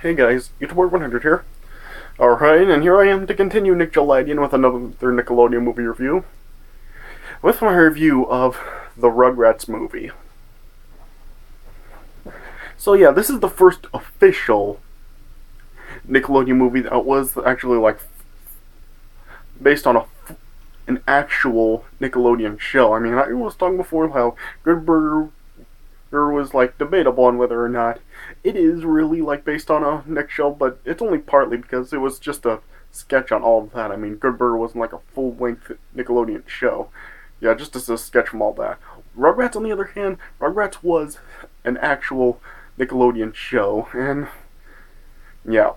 Hey guys, YouTuber 100 here. Alright, and here I am to continue Nick Jaladian with another Nickelodeon movie review. With my review of the Rugrats movie. So yeah, this is the first official Nickelodeon movie that was actually based on an actual Nickelodeon show. I mean, I was talking before how Good Burger was debatable on whether or not it is really based on a Nick show, but it's only partly because it was just a sketch on all of that. I mean, Good Burger wasn't a full-length Nickelodeon show. Yeah, just as a sketch from all that. Rugrats, on the other hand, Rugrats was an actual Nickelodeon show, and yeah,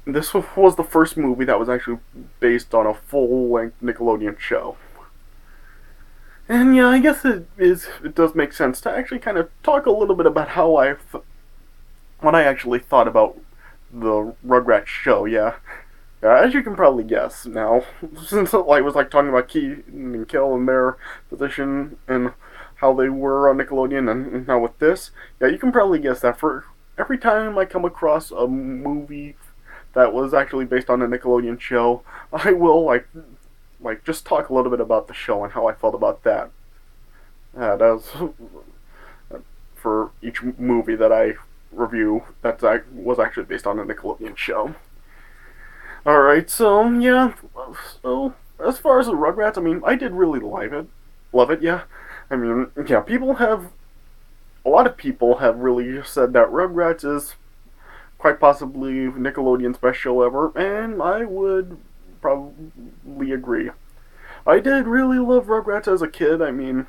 this was the first movie that was actually based on a full-length Nickelodeon show. And yeah, I guess it does make sense to actually kind of talk a little bit about how what I actually thought about the Rugrats show. Yeah, as you can probably guess now, since it was talking about Key and Kel and their position and how they were on Nickelodeon, and now with this, yeah, you can probably guess that for every time I come across a movie that was actually based on a Nickelodeon show, I will just talk a little bit about the show and how I felt about that. That was for each movie that I review that was actually based on a Nickelodeon show. Alright, so yeah, so as far as the Rugrats, I mean, I did really love it, yeah. I mean, yeah, a lot of people have really said that Rugrats is quite possibly Nickelodeon's best show ever, and I would probably agree. I did really love Rugrats as a kid. I mean,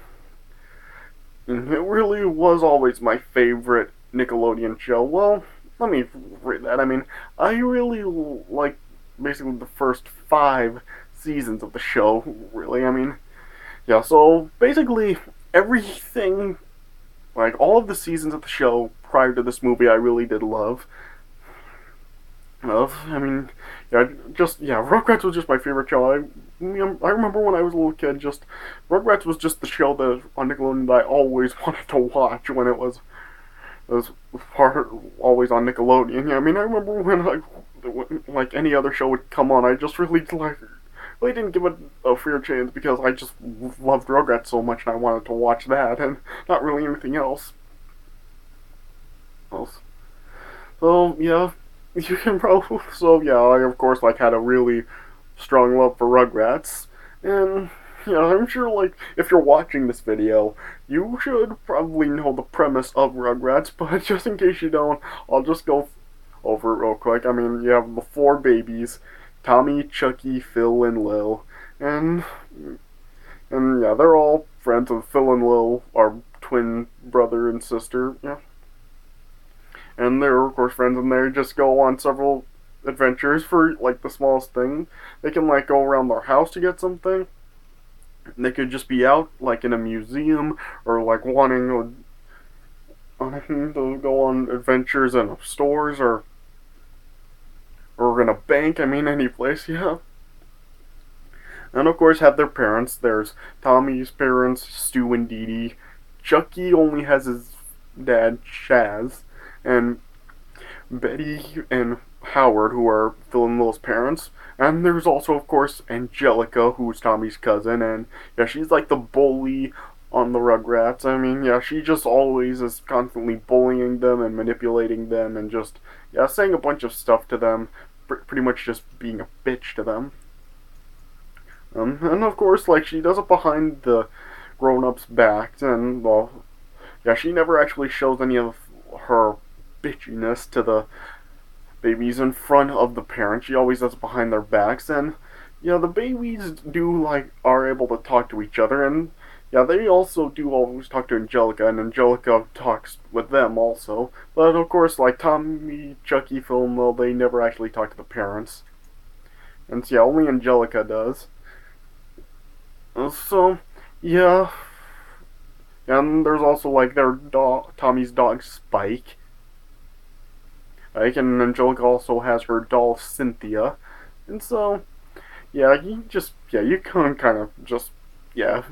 it really was always my favorite Nickelodeon show. Well, let me read that. I mean, I really like basically the first 5 seasons of the show, really. I mean, yeah, so basically everything, all of the seasons of the show prior to this movie, I really did love. I mean, yeah, Rugrats was just my favorite show. I remember when I was a little kid, Rugrats was just the show that on Nickelodeon that I always wanted to watch when it was always on Nickelodeon. Yeah, I mean, I remember when any other show would come on, I just really didn't give it a fair chance because I just loved Rugrats so much and I wanted to watch that and not really anything else. So yeah. You can probably, so yeah, I of course had a really strong love for Rugrats, and yeah, I'm sure if you're watching this video, you should probably know the premise of Rugrats, but just in case you don't, I'll just go over it real quick. I mean, you have the 4 babies, Tommy, Chucky, Phil, and Lil, and yeah, they're all friends, and Phil and Lil are twin brother and sister, yeah. And they're of course friends, and they just go on several adventures for the smallest thing. They can go around their house to get something. They could just be out in a museum or wanting to go on adventures in stores or in a bank. I mean, any place, yeah. And of course have their parents. There's Tommy's parents, Stu and Dee Dee. Chucky only has his dad, Chaz. And Betty and Howard, who are Phil and Lil's parents. And there's also, of course, Angelica, who's Tommy's cousin. And yeah, she's the bully on the Rugrats. I mean, yeah, she just always is constantly bullying them and manipulating them and just, yeah, saying a bunch of stuff to them. Pretty much just being a bitch to them. And of course, she does it behind the grown-ups' backs. And, well, yeah, she never actually shows any of her bitchiness to the babies in front of the parents. She always does it behind their backs, and yeah, the babies do are able to talk to each other, and yeah, they also do always talk to Angelica, and Angelica talks with them also. But of course, Tommy, Chucky, Phil, and Lil, they never actually talk to the parents, and so, yeah, only Angelica does. So yeah, and there's also their Tommy's dog Spike. And Angelica also has her doll Cynthia, and so yeah, you can kind of just, yeah,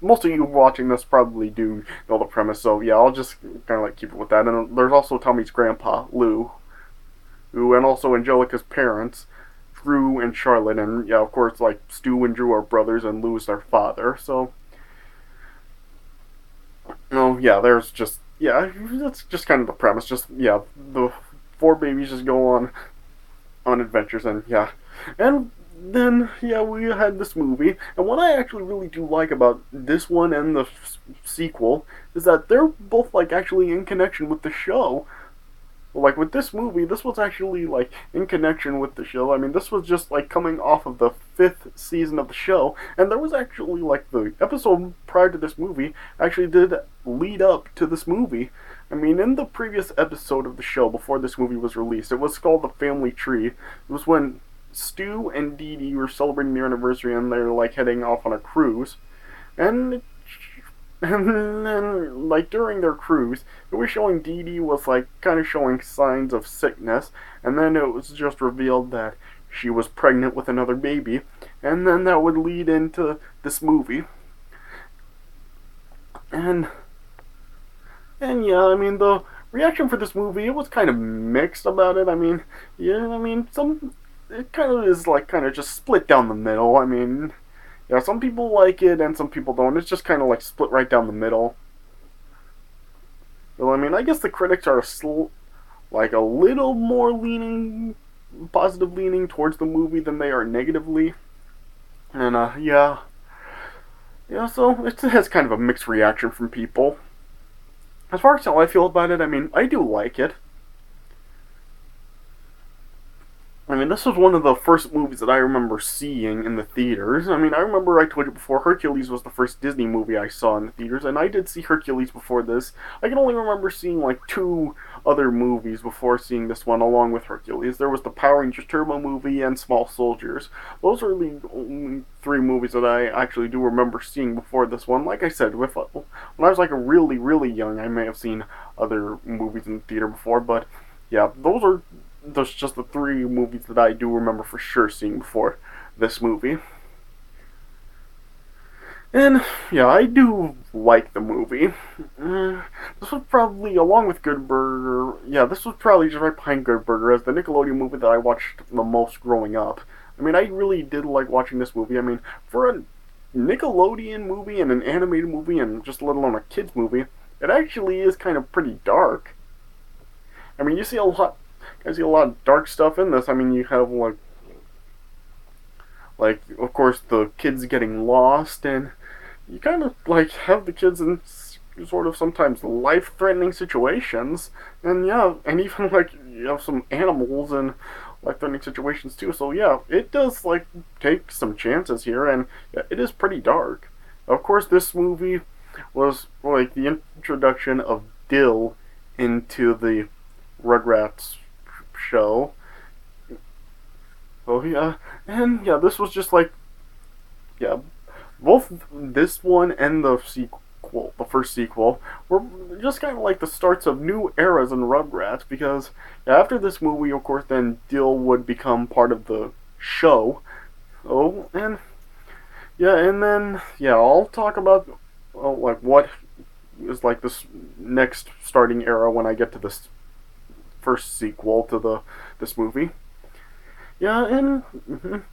most of you watching this probably do know the premise. So yeah, I'll just kind of keep it with that. And there's also Tommy's grandpa Lou, who and also Angelica's parents, Drew and Charlotte, and yeah, of course, like Stu and Drew are brothers, and Lou's their father. So, yeah, there's just yeah, that's just kind of the premise. Just yeah, the four babies just go on adventures, and yeah, and then yeah, we had this movie, and what I actually really do like about this one and the sequel is that they're both like actually in connection with the show. Like with this movie, this was actually like in connection with the show. I mean, this was just like coming off of the fifth season of the show, and there was actually like the episode prior to this movie actually did lead up to this movie. I mean, in the previous episode of the show before this movie was released, it was called The Family Tree. It was when Stu and Dee Dee were celebrating their anniversary and they're like heading off on a cruise. And and then, like, during their cruise, it was showing Dee Dee was, like, kind of showing signs of sickness, and then it was just revealed that she was pregnant with another baby, and then that would lead into this movie. And, and yeah, I mean, the reaction for this movie, it was kind of mixed about it. I mean, yeah, I mean, it kind of is, like, kind of just split down the middle. I mean, yeah, some people like it and some people don't. It's just kind of like split right down the middle. Well, I mean, I guess the critics are like a little more positive leaning towards the movie than they are negatively. And yeah, so it has kind of a mixed reaction from people. As far as how I feel about it, I mean, I do like it. I mean, this was one of the first movies that I remember seeing in the theaters. I mean, I remember I told you before, Hercules was the first Disney movie I saw in the theaters, and I did see Hercules before this. I can only remember seeing like two other movies before seeing this one along with Hercules. There was the Power Rangers Turbo movie and Small Soldiers. Those are the only three movies that I actually do remember seeing before this one. Like I said, when I was like really, really young, I may have seen other movies in the theater before, but yeah, those just the three movies that I do remember for sure seeing before this movie. And yeah, I do like the movie. This was probably, along with Good Burger, yeah, this was probably just right behind Good Burger as the Nickelodeon movie that I watched the most growing up. I mean, I really did like watching this movie. I mean, for a Nickelodeon movie and an animated movie and just let alone a kids movie, it actually is kind of pretty dark. I mean, you see a lot of dark stuff in this. I mean, you have like of course the kids getting lost, and you kind of like have the kids in sort of sometimes life-threatening situations, and yeah, and even like you have some animals in life-threatening situations too. So yeah, it does like take some chances here, and yeah, it is pretty dark. Of course, this movie was like the introduction of Dill into the Rugrats show. Oh yeah, and yeah, this was just like yeah, both this one and the sequel, the first sequel, were just kind of like the starts of new eras in Rugrats because after this movie, of course, then Dill would become part of the show. Oh, and yeah, and then yeah, I'll talk about like what is like this next starting era when I get to this first sequel to this movie. Yeah, and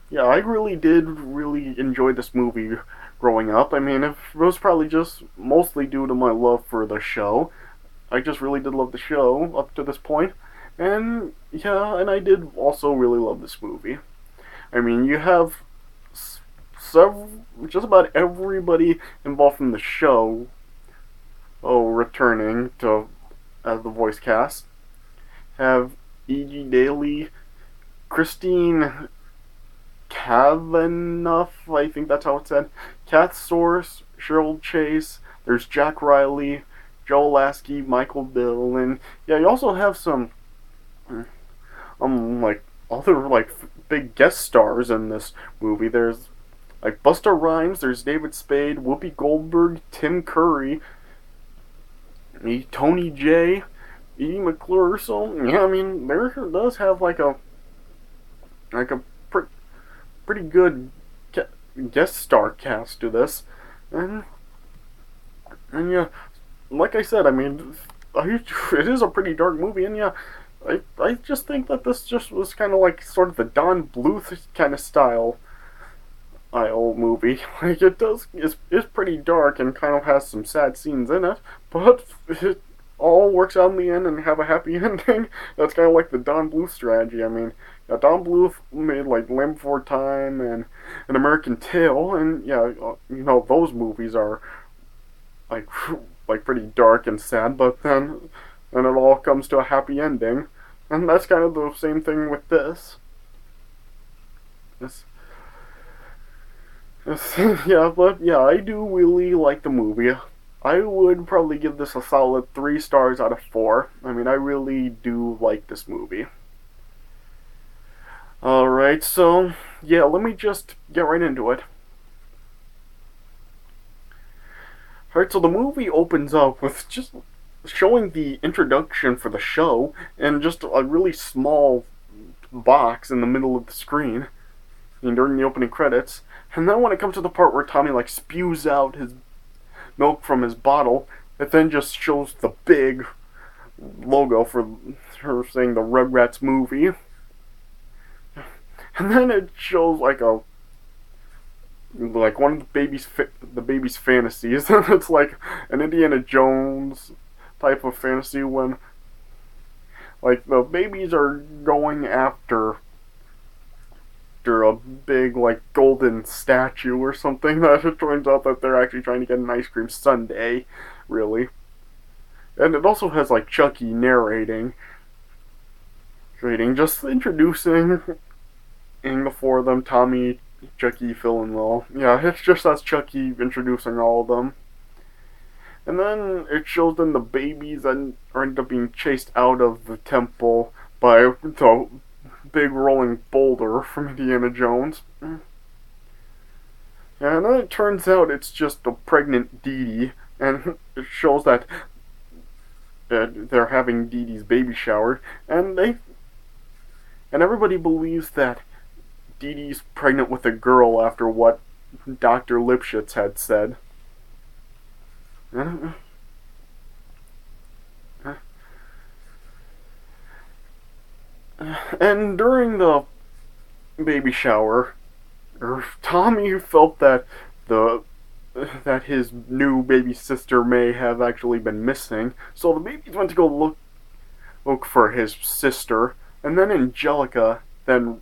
yeah, I really did really enjoy this movie growing up. I mean, it was probably just mostly due to my love for the show. I just really did love the show up to this point. And yeah, and I did also really love this movie. I mean, you have several, just about everybody involved in the show, returning to as the voice cast. Have E.G. Daily, Christine Cavanaugh, I think that's how it's said, Kath Source, Cheryl Chase, there's Jack Riley, Joel Lasky, Michael Bill, and yeah, you also have some like other like big guest stars in this movie. There's like Busta Rhymes, there's David Spade, Whoopi Goldberg, Tim Curry, Tony J, Edie McClure. So yeah, I mean there does have like a pretty good guest star cast to this, and yeah, like I said, I mean it is a pretty dark movie, and yeah, I just think that this just was kind of like sort of the Don Bluth kind of style movie. Like it does is pretty dark and kind of has some sad scenes in it, but it all works out in the end and have a happy ending. That's kind of like the Don Bluth strategy. I mean, yeah, Don Bluth made like Lamb Before Time and An American Tail, and yeah, those movies are like like pretty dark and sad, but then it all comes to a happy ending, and that's kind of the same thing with this. This yeah, but yeah, I do really like the movie. I would probably give this a solid 3 stars out of 4. I mean, I really do like this movie. Alright, so, yeah, let me just get right into it. Alright, so the movie opens up with just showing the introduction for the show and just a really small box in the middle of the screen during the opening credits. And then when it comes to the part where Tommy like spews out his milk from his bottle, it then just shows the big logo for her saying the Rugrats movie. And then it shows like one of the baby's fantasies. It's like an Indiana Jones type of fantasy when like the babies are going after a big like golden statue or something. That it turns out that they're actually trying to get an ice cream sundae, really. And it also has like Chucky narrating, just introducing in the four of them: Tommy, Chucky, Phil, and Will. Yeah, it's just as Chucky introducing all of them. And then it shows them the babies and end up being chased out of the temple by the big rolling boulder from Indiana Jones. And then it turns out it's just a pregnant Dee Dee, and it shows that they're having Dee Dee's baby shower, and everybody believes that Dee Dee's pregnant with a girl after what Dr. Lipschitz had said. And during the baby shower, Tommy felt that his new baby sister may have actually been missing, so the babies went to go look for his sister, and then Angelica then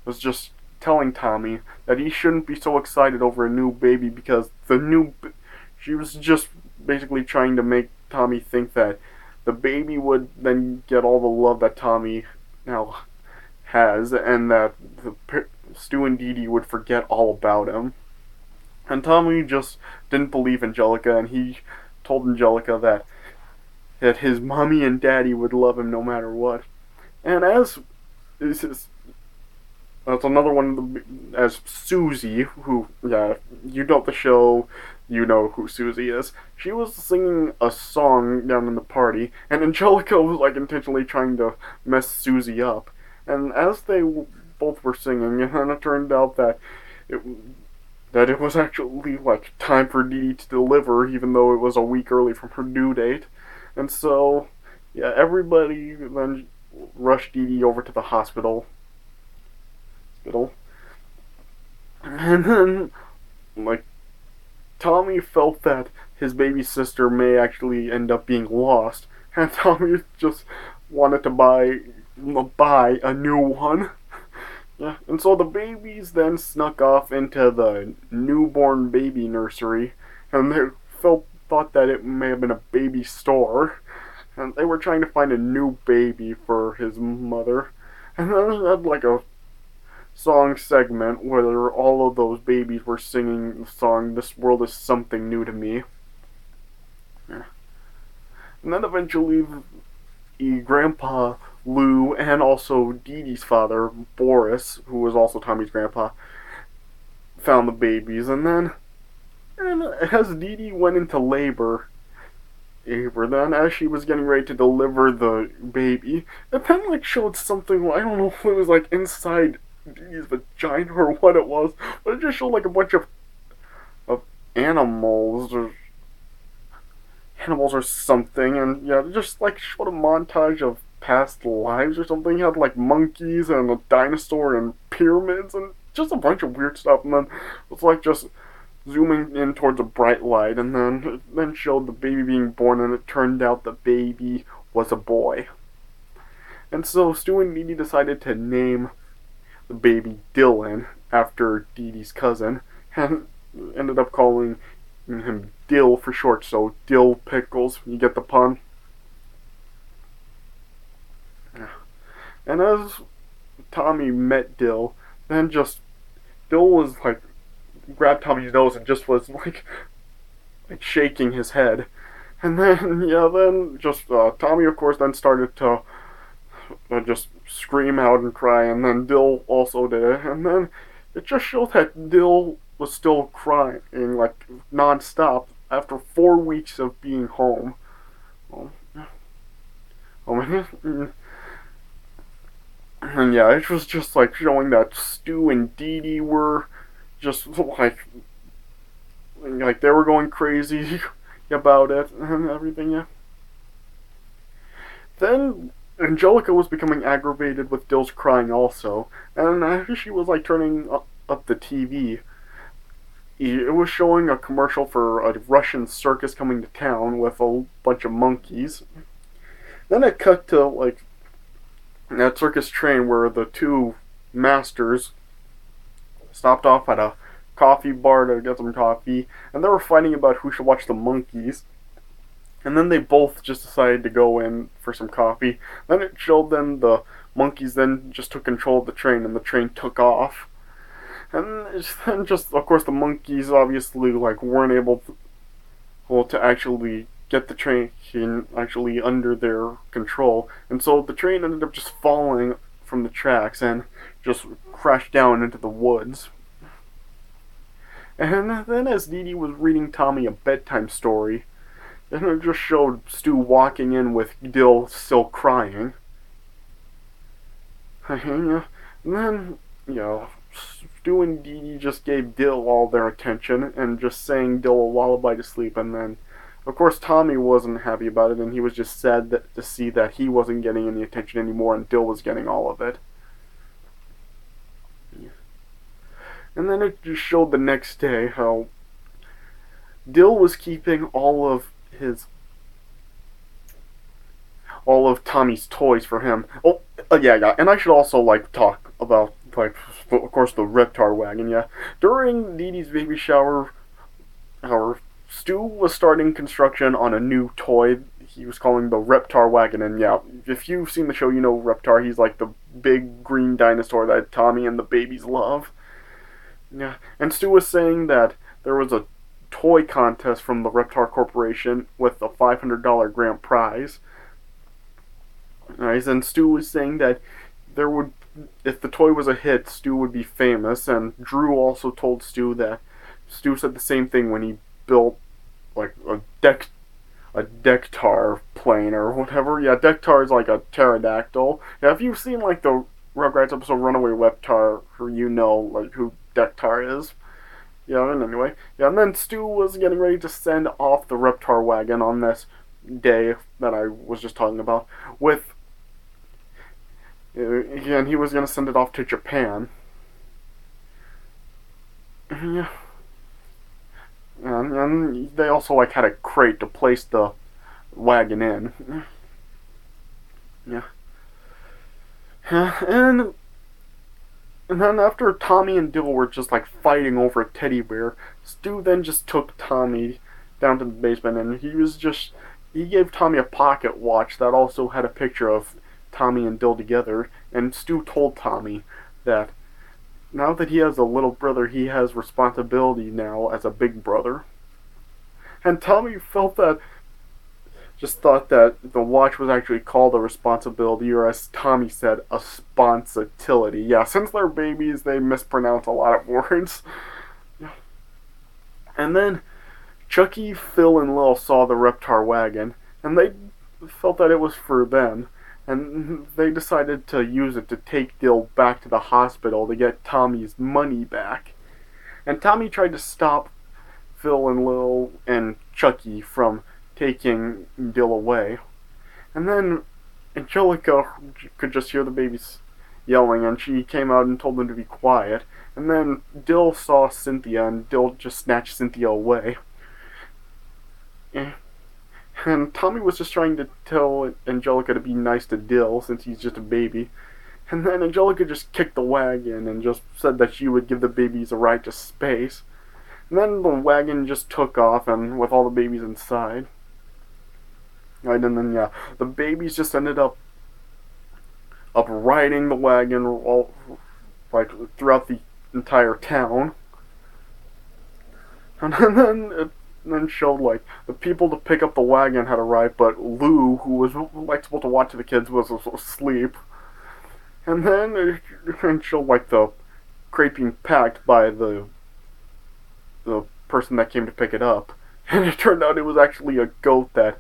was just telling Tommy that he shouldn't be so excited over a new baby because she was just basically trying to make Tommy think that the baby would then get all the love that Tommy now has, and that Stu and Dee Dee would forget all about him. And Tommy just didn't believe Angelica, and he told Angelica that his mommy and daddy would love him no matter what. And as that's another one as Susie, who, yeah, you know the show, you know who Susie is. She was singing a song down in the party, and Angelica was like intentionally trying to mess Susie up. And as they both were singing, and it turned out that it was actually like time for Dee Dee to deliver, even though it was a week early from her due date. And so, yeah, everybody then rushed Dee Dee over to the hospital. And then, like, Tommy felt that his baby sister may actually end up being lost, and Tommy just wanted to buy a new one. Yeah, and so the babies then snuck off into the newborn baby nursery, and they thought that it may have been a baby store, and they were trying to find a new baby for his mother. And then they had like a song segment where all of those babies were singing the song "This World Is Something New to Me." Yeah. And then eventually Grandpa Lou and also Dee Dee's father, Boris, who was also Tommy's grandpa, found the babies. And as Dee Dee went into labor, then as she was getting ready to deliver the baby, it then like showed something, I don't know if it was like inside Dee Dee's vagina or what it was, but it just showed like a bunch of animals or something, and yeah, just like showed a montage of past lives or something. He had like monkeys and a dinosaur and pyramids and just a bunch of weird stuff. And then it's like just zooming in towards a bright light, and then showed the baby being born, and it turned out the baby was a boy. And so Stu and Dee Dee decided to name the baby Dylan after Dee Dee's cousin, and ended up calling him Dill for short, so Dill Pickles. You get the pun? And as Tommy met Dill, then just Dill was like grabbed Tommy's nose and just was like shaking his head. And then then just Tommy of course then started to just scream out and cry, and then Dill also did it, and then it just showed that Dill was still crying like non-stop after 4 weeks of being home. Oh, oh and yeah, it was just like showing that Stu and Dee Dee were just like they were going crazy about it and everything. Yeah. Then Angelica was becoming aggravated with Dill's crying also, and as she was like turning up the TV, it was showing a commercial for a Russian circus coming to town with a bunch of monkeys. Then it cut to like that circus train where the two masters stopped off at a coffee bar to get some coffee, and they were fighting about who should watch the monkeys. And then they both just decided to go in for some coffee. Then it showed them the monkeys then just took control of the train, and the train took off. And then just, of course, the monkeys obviously like weren't able to actually get the train actually under their control. And so the train ended up just falling from the tracks and just crashed down into the woods. And then as Dee Dee was reading Tommy a bedtime story, and it just showed Stu walking in with Dill still crying. And then, Stu and Dee Dee just gave Dill all their attention and just sang Dill a lullaby to sleep. And then, of course, Tommy wasn't happy about it, and he was just sad to see that he wasn't getting any attention anymore and Dill was getting all of it. And then it just showed the next day how Dill was keeping all of Tommy's toys for him. Oh, yeah. And I should also talk about of course the Reptar wagon. Yeah, during Dee Dee's baby shower, Stu was starting construction on a new toy he was calling the Reptar wagon. And yeah, if you've seen the show, you know Reptar. He's like the big green dinosaur that Tommy and the babies love. Yeah, and Stu was saying that there was a toy contest from the Reptar Corporation with a $500 grand prize. Nice, and Stu was saying that if the toy was a hit, Stu would be famous. And Drew also told Stu that Stu said the same thing when he built like a Dektar plane or whatever. Yeah, Dektar is like a pterodactyl. Yeah, if you've seen like the Rugrats episode Runaway Reptar, you know like who Dektar is. Yeah, and anyway. Yeah, and then Stu was getting ready to send off the Reptar wagon on this day that I was just talking about and he was going to send it off to Japan. Yeah. And they also had a crate to place the wagon in. Yeah. And then after Tommy and Dill were just fighting over a teddy bear, Stu then just took Tommy down to the basement, and he gave Tommy a pocket watch that also had a picture of Tommy and Dill together. And Stu told Tommy that now that he has a little brother, he has responsibility now as a big brother. And Tommy thought that the watch was actually called a responsibility, or as Tommy said, a sponsibility. Yeah, since they're babies, they mispronounce a lot of words. And then Chucky, Phil, and Lil saw the Reptar wagon, and they felt that it was for them. And they decided to use it to take Dill back to the hospital to get Tommy's money back. And Tommy tried to stop Phil and Lil and Chucky from taking Dill away. And then Angelica could just hear the babies yelling, and she came out and told them to be quiet. And then Dill saw Cynthia, and Dill just snatched Cynthia away. And Tommy was just trying to tell Angelica to be nice to Dill since he's just a baby. And then Angelica just kicked the wagon and just said that she would give the babies a ride to space. And then the wagon just took off, and with all the babies inside. Right, and then yeah, the babies just ended up riding the wagon all like throughout the entire town. And then it then showed like the people to pick up the wagon had arrived, but Lou, who was like supposed to watch the kids, was asleep. And then it showed like the crate being packed by the person that came to pick it up, and it turned out it was actually a goat that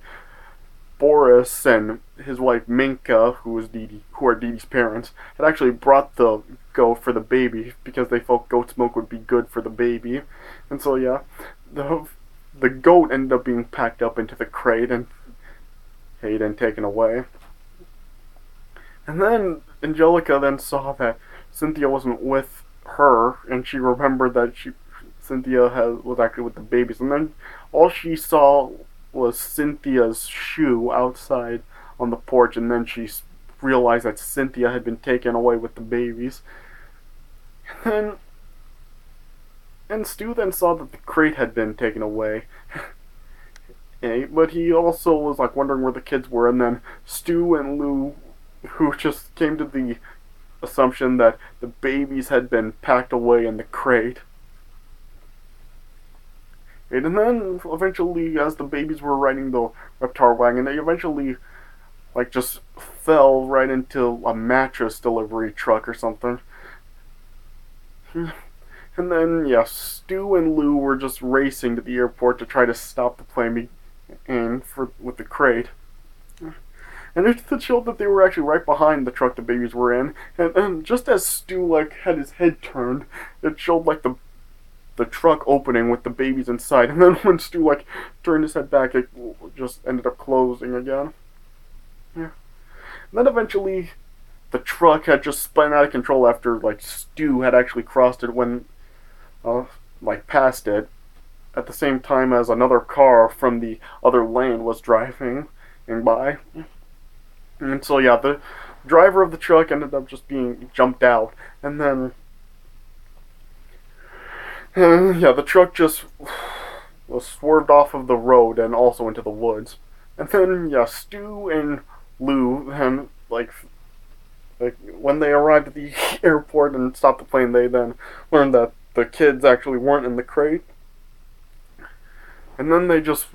Boris and his wife Minka, who are Dee Dee's parents, had actually brought the goat for the baby because they felt goat's milk would be good for the baby. And so yeah, the goat ended up being packed up into the crate and taken away. And then Angelica then saw that Cynthia wasn't with her, and she remembered that Cynthia was actually with the babies. And then all she saw was Cynthia's shoe outside on the porch, and then she realized that Cynthia had been taken away with the babies. And Stu then saw that the crate had been taken away. But he also was like wondering where the kids were, and then Stu and Lou, who just came to the assumption that the babies had been packed away in the crate. And then eventually, as the babies were riding the Reptar wagon, they eventually like just fell right into a mattress delivery truck or something. And then, yeah, Stu and Lou were just racing to the airport to try to stop the plane with the crate. And it showed that they were actually right behind the truck the babies were in. And just as Stu like had his head turned, it showed like the truck opening with the babies inside. And then when Stu like turned his head back, it just ended up closing again. Yeah. And then eventually, the truck had just spun out of control after like Stu had actually crossed it when like past it at the same time as another car from the other lane was driving by. And so yeah, the driver of the truck ended up just being jumped out, and then yeah, the truck just was swerved off of the road and also into the woods. And then yeah, Stu and Lou and like when they arrived at the airport and stopped the plane, they then learned that the kids actually weren't in the crate. And then they just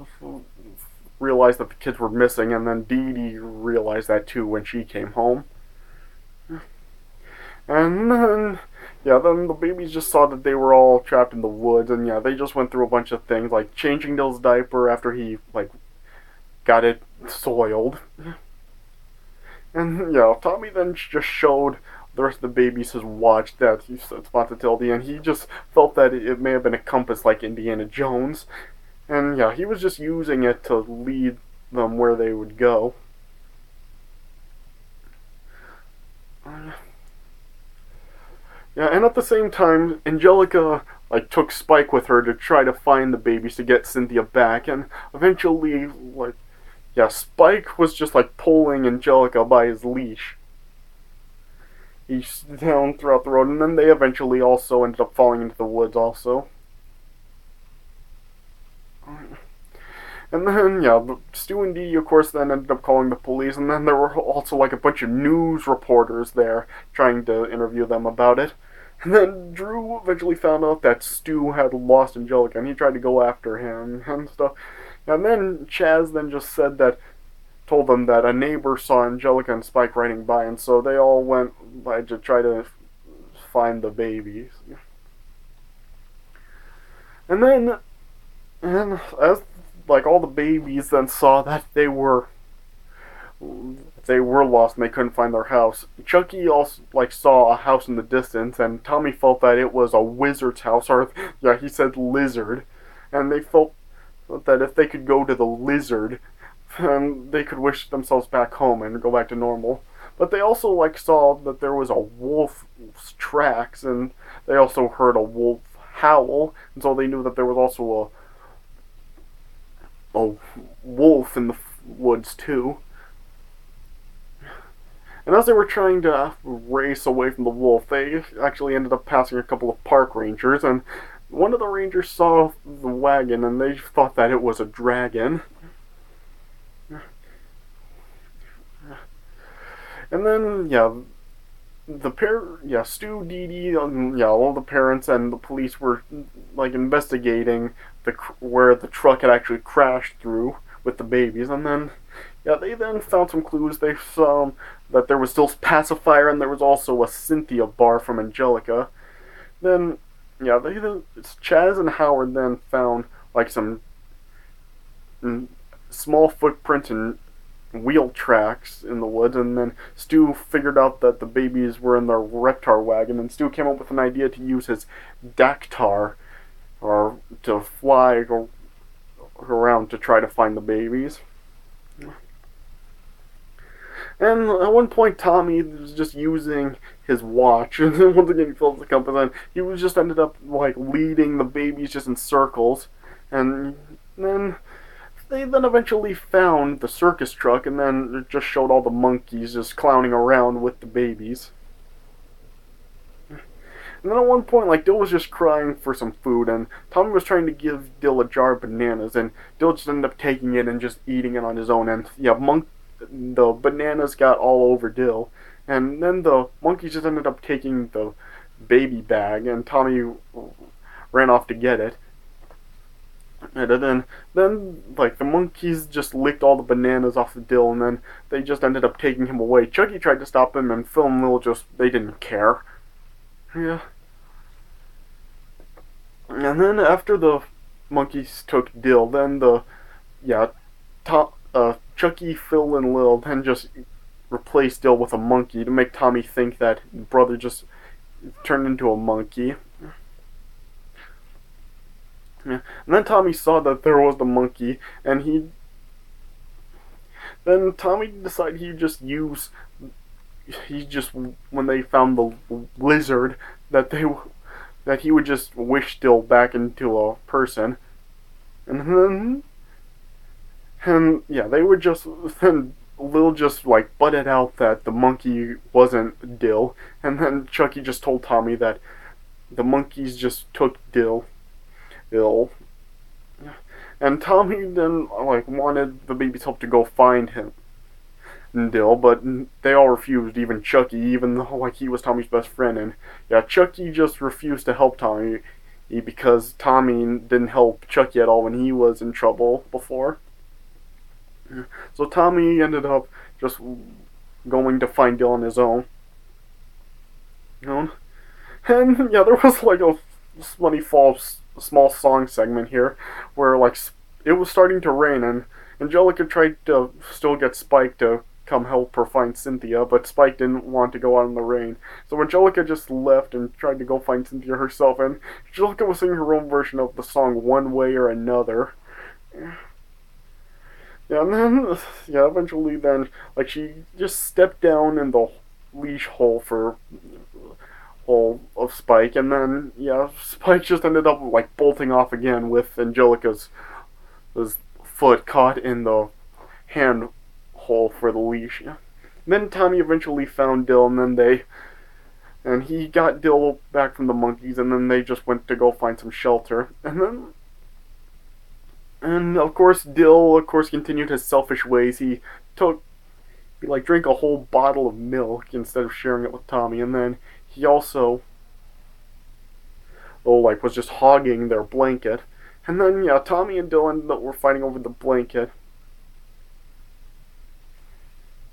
realized that the kids were missing, and then Dee Dee realized that too when she came home. And then, yeah, then the babies just saw that they were all trapped in the woods, and yeah, they just went through a bunch of things, like changing Dill's diaper after he, like, got it soiled. And, yeah, Tommy then just showed the rest of the babies his watch that he spotted Tildy, and he just felt that it may have been a compass like Indiana Jones. And yeah, he was just using it to lead them where they would go. Yeah, and at the same time, Angelica like took Spike with her to try to find the babies to get Cynthia back, and eventually, like, yeah, Spike was just like pulling Angelica by his leash. He's down throughout the road, and then they eventually also ended up falling into the woods also. And then, yeah, Stu and Dee, of course, then ended up calling the police, and then there were also, like, a bunch of news reporters there trying to interview them about it. And then Drew eventually found out that Stu had lost Angelica, and he tried to go after him and stuff. And then Chaz then just told them that a neighbor saw Angelica and Spike riding by, and so they all went by to try to find the babies. And then, and as like all the babies then saw that they were lost and they couldn't find their house, Chucky also like saw a house in the distance, and Tommy felt that it was a wizard's house, or yeah, he said lizard, and they felt that if they could go to the lizard and they could wish themselves back home and go back to normal. But they also like saw that there was a wolf's tracks, and they also heard a wolf howl, and so they knew that there was also a wolf in the woods too. And as they were trying to race away from the wolf, they actually ended up passing a couple of park rangers, and one of the rangers saw the wagon, and they thought that it was a dragon. And then, Stu, Dee Dee, all the parents and the police were like investigating where the truck had actually crashed through with the babies, and then they then found some clues. They saw that there was still pacifier, and there was also a Cynthia bar from Angelica. Then, Chaz and Howard then found like some small footprints and wheel tracks in the woods, and then Stu figured out that the babies were in the Reptar wagon, and Stu came up with an idea to use his Dactar or to fly around to try to find the babies. And at one point, Tommy was just using his watch, and once again he fills the compass, and he was just ended up like leading the babies just in circles, and then they then eventually found the circus truck, and then it just showed all the monkeys just clowning around with the babies. And then at one point, like, Dill was just crying for some food, and Tommy was trying to give Dill a jar of bananas, and Dill just ended up taking it and just eating it on his own, and the bananas got all over Dill, and then the monkeys just ended up taking the baby bag, and Tommy ran off to get it. And then like the monkeys just licked all the bananas off of Dill, and then they just ended up taking him away. Chucky tried to stop him, and Phil and Lil they didn't care. Yeah. And then after the monkeys took Dill, then Chucky, Phil, and Lil then just replaced Dill with a monkey to make Tommy think that brother just turned into a monkey. Yeah. And then Tommy saw that there was the monkey, and then Tommy decided when they found the lizard, that he would just wish Dill back into a person, and they would just then Lil just like butted out that the monkey wasn't Dill, and then Chucky just told Tommy that the monkeys just took Dill. And Tommy then like wanted the baby's help to go find him, Dill, but they all refused, even Chucky, even though like he was Tommy's best friend. And Chucky just refused to help Tommy because Tommy didn't help Chucky at all when he was in trouble before. So Tommy ended up just going to find Dill on his own. And there was like a funny small song segment here where like it was starting to rain, and Angelica tried to still get Spike to come help her find Cynthia, but Spike didn't want to go out in the rain. So Angelica just left and tried to go find Cynthia herself, and Angelica was singing her own version of the song One Way or Another. And then eventually then like she just stepped down in the leash hole of Spike, and then Spike just ended up like bolting off again with Angelica's foot caught in the hand hole for the leash. And then Tommy eventually found Dill, and he got Dill back from the monkeys, and then they just went to go find some shelter. And of course Dill continued his selfish ways. He drank a whole bottle of milk instead of sharing it with Tommy, and then he also was just hogging their blanket. And then Tommy and Dylan were fighting over the blanket,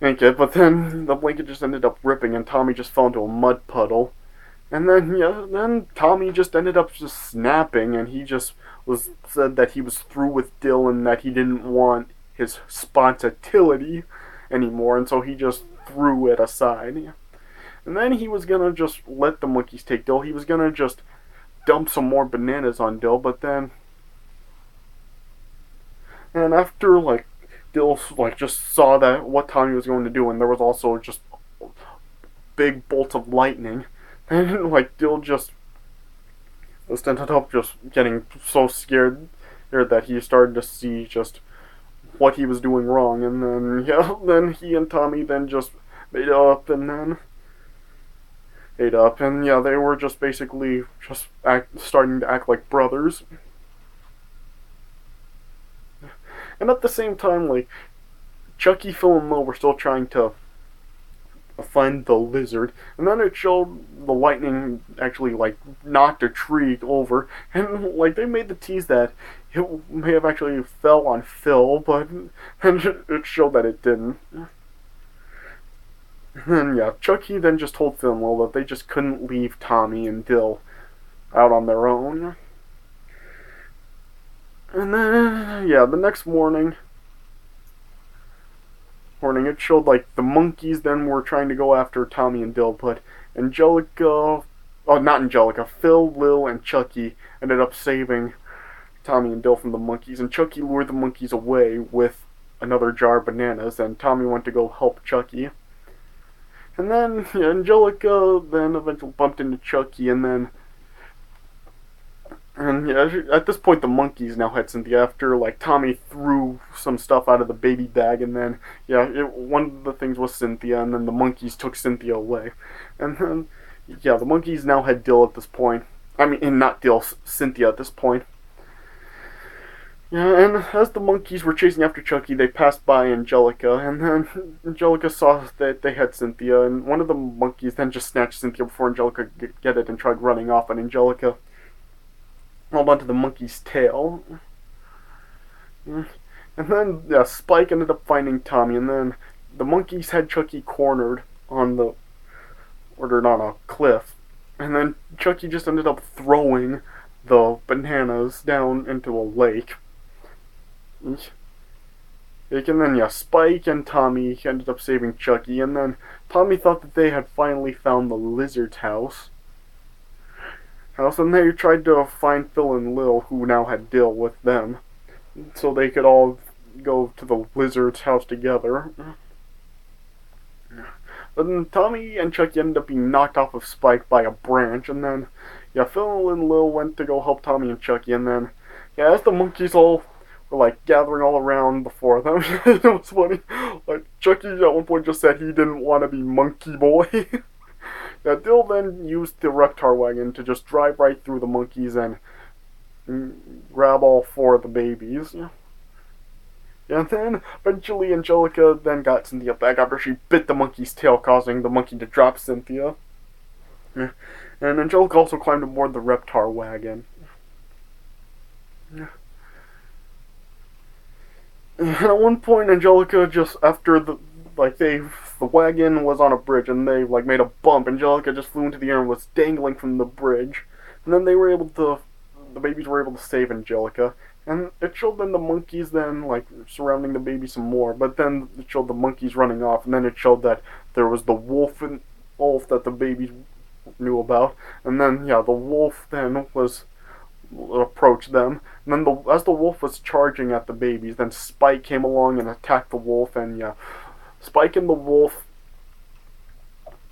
but then the blanket just ended up ripping, and Tommy just fell into a mud puddle. And then Tommy just ended up just snapping, and he just said that he was through with Dill and that he didn't want his spontatility anymore, and so he just threw it aside. And then he was gonna just let the monkeys take Dill. He was gonna just dump some more bananas on Dill, but then, and after Dill like just saw that what Tommy was going to do, and there was also just big bolts of lightning, and like Dill just ended up just getting so scared there that he started to see just what he was doing wrong, and then yeah, then he and Tommy then just made up, and then ate up, and yeah, they were just basically just starting to act like brothers. And at the same time, like Chucky, Phil, and Lil were still trying to find the lizard, and then it showed the lightning actually like knocked a tree over, and like they made the tease that it may have actually fell on Phil, but and it showed that it didn't. And yeah, Chucky then just told Phil and Lil that they just couldn't leave Tommy and Dill out on their own. And then yeah, the next morning it showed like the monkeys then were trying to go after Tommy and Dill, but Angelica, oh not Angelica, Phil, Lil, and Chucky ended up saving Tommy and Dill from the monkeys, and Chucky lured the monkeys away with another jar of bananas, and Tommy went to go help Chucky. And then yeah, Angelica then eventually bumped into Chucky, and yeah, at this point the monkeys now had Cynthia after like Tommy threw some stuff out of the baby bag, and then yeah, one of the things was Cynthia, and then the monkeys took Cynthia away, and then yeah, the monkeys now had Dill at this point. I mean, and not Dill, Cynthia at this point. Yeah, and as the monkeys were chasing after Chucky, they passed by Angelica, and then Angelica saw that they had Cynthia, and one of the monkeys then just snatched Cynthia before Angelica could get it and tried running off, and Angelica held onto the monkey's tail. And then yeah, Spike ended up finding Tommy, and then the monkeys had Chucky cornered on a cliff, and then Chucky just ended up throwing the bananas down into a lake. And then yeah, Spike and Tommy ended up saving Chucky, and then Tommy thought that they had finally found the lizard's house, and they tried to find Phil and Lil, who now had Dill with them, so they could all go to the lizard's house together. But then Tommy and Chucky ended up being knocked off of Spike by a branch, and then yeah, Phil and Lil went to go help Tommy and Chucky, and then yeah, as the monkeys all were like gathering all around before them, it was funny. Like Chucky at one point just said he didn't want to be Monkey Boy. Yeah, Dill then used the Reptar wagon to just drive right through the monkeys and grab all four of the babies. And then eventually Angelica then got Cynthia back after she bit the monkey's tail, causing the monkey to drop Cynthia. And Angelica also climbed aboard the Reptar wagon. And at one point, Angelica just after the wagon was on a bridge and they like made a bump. Angelica just flew into the air and was dangling from the bridge. And then the babies were able to save Angelica. And it showed then the monkeys then like surrounding the baby some more. But then it showed the monkeys running off. And then it showed that there was the wolf that the babies knew about. And then yeah, the wolf then approached them. And then as the wolf was charging at the babies, then Spike came along and attacked the wolf. And yeah, Spike and the wolf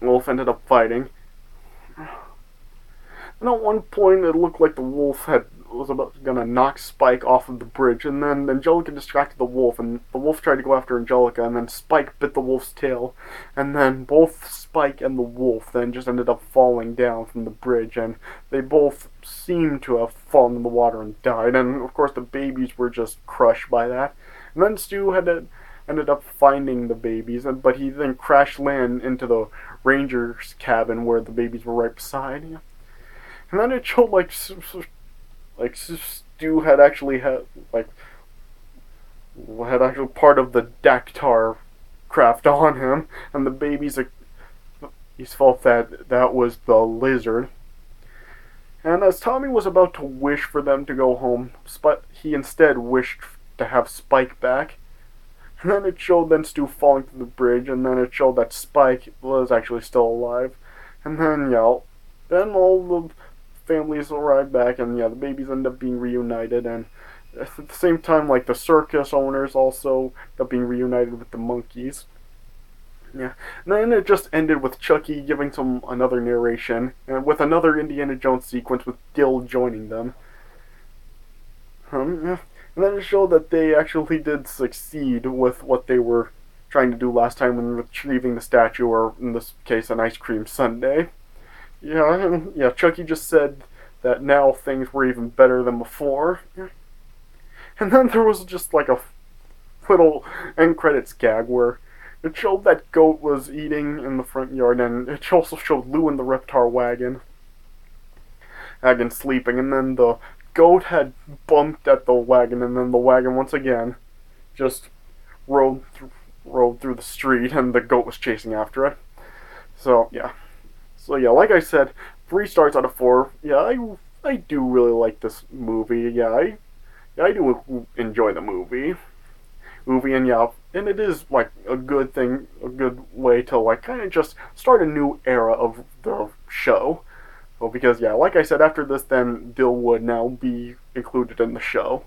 ended up fighting. And at one point, it looked like the wolf was gonna knock Spike off of the bridge, and then Angelica distracted the wolf, and the wolf tried to go after Angelica, and then Spike bit the wolf's tail, and then both Spike and the wolf then just ended up falling down from the bridge, and they both seemed to have fallen in the water and died, and of course the babies were just crushed by that. And then Stu ended up finding the babies, but he then crash landed into the ranger's cabin where the babies were right beside. And then it showed like Stu had actually had part of the Dactar craft on him, and the babies he felt that was the lizard. And as Tommy was about to wish for them to go home, he instead wished to have Spike back. And then it showed then Stu falling through the bridge, and then it showed that Spike was actually still alive. And then then all the families arrived back, and yeah, the babies ended up being reunited, and at the same time, like the circus owners also end up being reunited with the monkeys. Yeah, and then it just ended with Chucky giving some another narration, and with another Indiana Jones sequence with Dill joining them. Yeah. And then it showed that they actually did succeed with what they were trying to do last time when retrieving the statue, or in this case, an ice cream sundae. Yeah, Chucky just said that now things were even better than before. Yeah. And then there was just like a little end credits gag where it showed that goat was eating in the front yard, and it also showed Lou in the Reptar wagon sleeping, and then the goat had bumped at the wagon, and then the wagon once again just rode rode through the street, and the goat was chasing after it. So yeah, like I said, 3 stars out of 4. Yeah, I do really like this movie. I do enjoy the movie, and yeah, and it is like a good thing, a good way to like kind of just start a new era of the show. Well, because yeah, like I said, after this, then Dill would now be included in the show.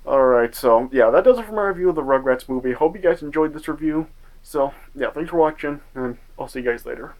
Alright, so yeah, that does it for my review of the Rugrats movie. Hope you guys enjoyed this review. So yeah, thanks for watching, and I'll see you guys later.